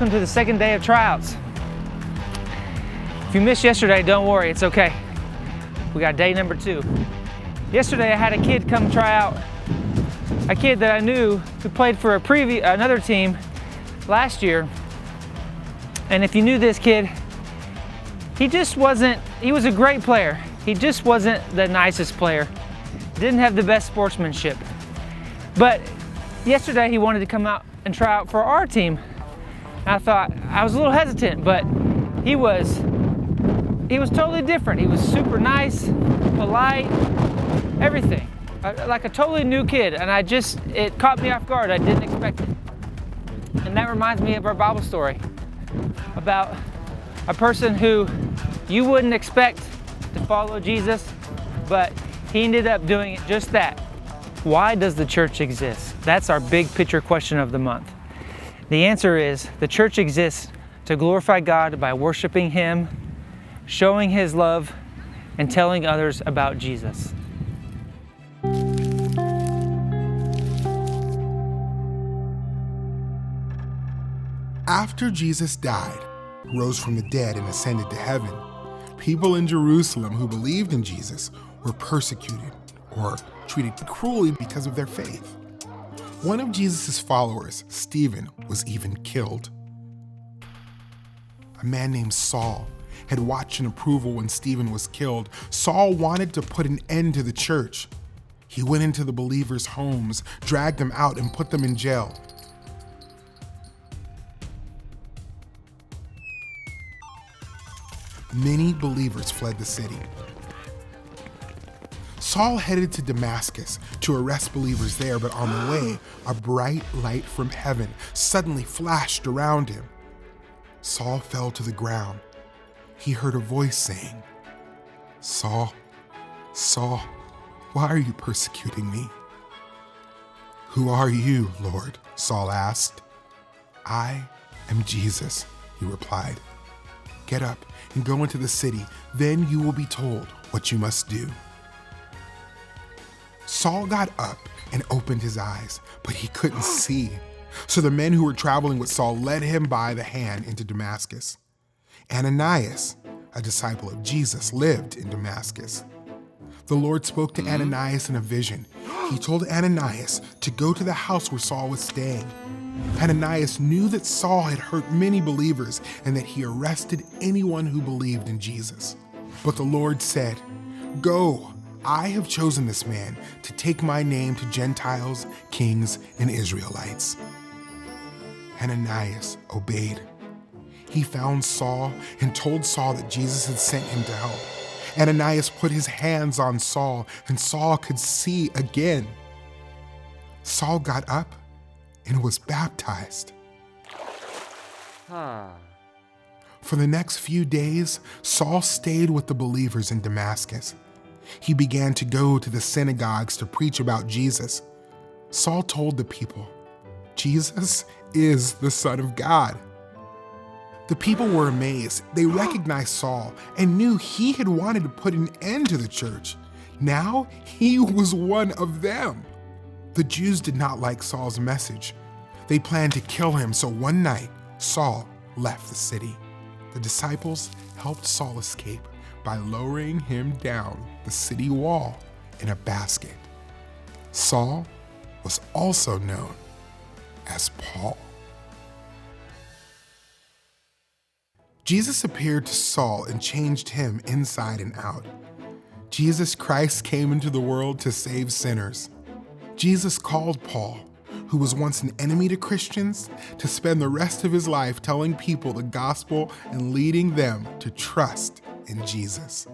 welcome to the second day of tryouts. If you missed yesterday, don't worry, it's okay. We got day number 2. Yesterday I had a kid come try out, a kid that I knew who played for another team last year. And if you knew this kid, he was a great player. He just wasn't the nicest player. Didn't have the best sportsmanship. But yesterday he wanted to come out and try out for our team. And I was a little hesitant, but he was totally different. He was super nice, polite, everything. Like a totally new kid, and it caught me off guard. I didn't expect it. And that reminds me of our Bible story about a person who you wouldn't expect to follow Jesus, but he ended up doing just that. Why does the church exist? That's our big picture question of the month. The answer is the church exists to glorify God by worshiping Him, showing His love, and telling others about Jesus. After Jesus died, rose from the dead, and ascended to heaven, people in Jerusalem who believed in Jesus were persecuted or treated cruelly because of their faith. One of Jesus' followers, Stephen, was even killed. A man named Saul had watched in approval when Stephen was killed. Saul wanted to put an end to the church. He went into the believers' homes, dragged them out, and put them in jail. Many believers fled the city. Saul headed to Damascus to arrest believers there, but on the way, a bright light from heaven suddenly flashed around him. Saul fell to the ground. He heard a voice saying, "Saul, Saul, why are you persecuting me?" "Who are you, Lord?" Saul asked. "I am Jesus," he replied. "Get up and go into the city, then you will be told what you must do." Saul got up and opened his eyes, but he couldn't see. So the men who were traveling with Saul led him by the hand into Damascus. Ananias, a disciple of Jesus, lived in Damascus. The Lord spoke to Ananias in a vision. He told Ananias to go to the house where Saul was staying. Ananias knew that Saul had hurt many believers and that he arrested anyone who believed in Jesus. But the Lord said, "Go, I have chosen this man to take my name to Gentiles, kings, and Israelites." Ananias obeyed. He found Saul and told Saul that Jesus had sent him to help. Ananias put his hands on Saul, and Saul could see again. Saul got up and was baptized. For the next few days, Saul stayed with the believers in Damascus. He began to go to the synagogues to preach about Jesus. Saul told the people, "Jesus is the Son of God." The people were amazed. They recognized Saul and knew he had wanted to put an end to the church. Now he was one of them. The Jews did not like Saul's message. They planned to kill him, so one night, Saul left the city. The disciples helped Saul escape by lowering him down the city wall in a basket. Saul was also known as Paul. Jesus appeared to Saul and changed him inside and out. Jesus Christ came into the world to save sinners. Jesus called Paul, who was once an enemy to Christians, to spend the rest of his life telling people the gospel and leading them to trust in Jesus.